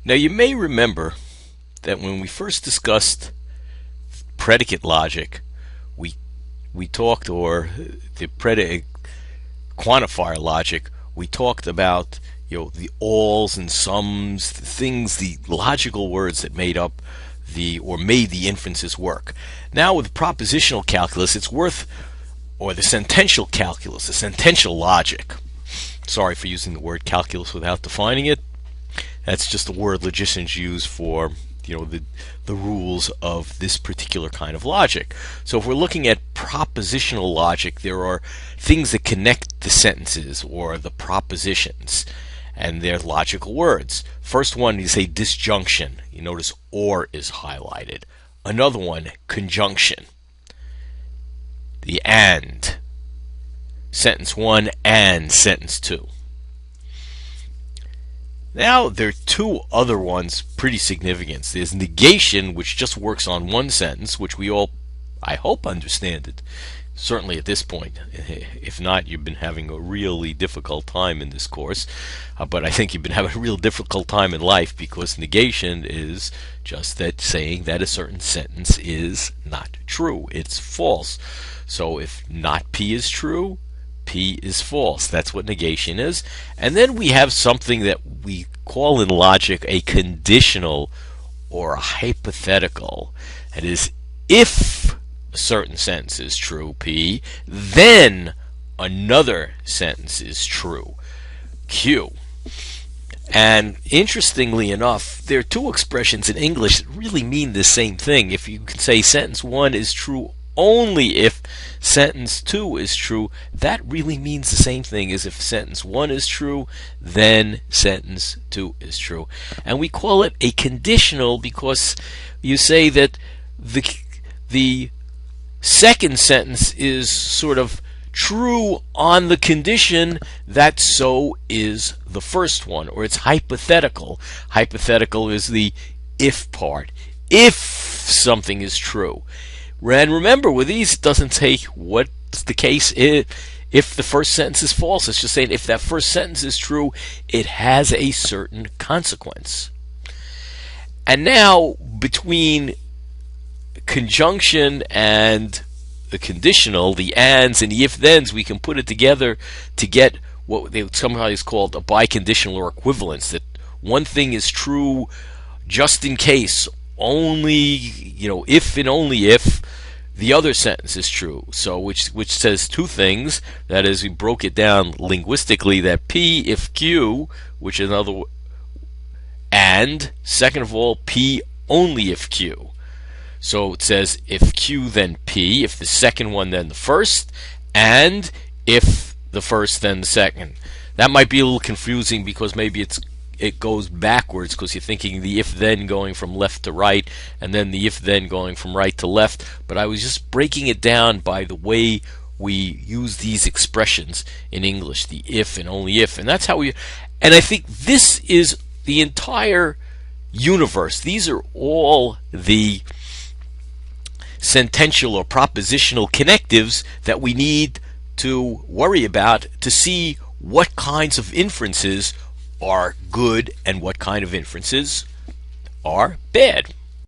Now you may remember that when we first discussed predicate logic, we talked, or the predicate quantifier logic, we talked about the alls and sums, the things, the logical words that made up made the inferences work. Now with propositional calculus, or the sentential calculus, the sentential logic. Sorry for using the word calculus without defining it. That's just a word logicians use for the rules of this particular kind of logic. So if we're looking at propositional logic, there are things that connect the sentences or the propositions, and they're logical words. First one is a disjunction. You notice or is highlighted. Another one, conjunction. The and. Sentence 1 and sentence 2. Now there are two other ones pretty significant. There's negation, which just works on one sentence, which we all, I hope, understand it. Certainly at this point. If not, you've been having a really difficult time in this course. But I think you've been having a real difficult time in life, because negation is just that saying that a certain sentence is not true. It's false. So if not P is true, P is false. That's what negation is. And then we have something that we call in logic a conditional or a hypothetical. That is, if a certain sentence is true, P, then another sentence is true, Q. And interestingly enough, there are two expressions in English that really mean the same thing. If you can say sentence 1 is true only if sentence 2 is true, that really means the same thing as if sentence 1 is true, then sentence 2 is true. And we call it a conditional because you say that the second sentence is sort of true on the condition that so is the first one, or it's hypothetical. Hypothetical is the if part. If something is true. And remember, with these, it doesn't say what's the case if the first sentence is false. It's just saying if that first sentence is true, it has a certain consequence. And now, between conjunction and the conditional, the ands and the if-thens, we can put it together to get what they sometimes called a biconditional or equivalence, that one thing is true just in case, only, if and only if the other sentence is true. So which says two things. That is, we broke it down linguistically, that P if Q, which is another, and second of all, P only if Q. So it says if Q then P, if the second one then the first, and if the first then the second. That might be a little confusing because maybe it goes backwards, because you're thinking the if-then going from left to right, and then the if-then going from right to left. But I was just breaking it down by the way we use these expressions in English, the if and only if. And that's how and I think this is the entire universe. These are all the sentential or propositional connectives that we need to worry about to see what kinds of inferences are good and what kind of inferences are bad.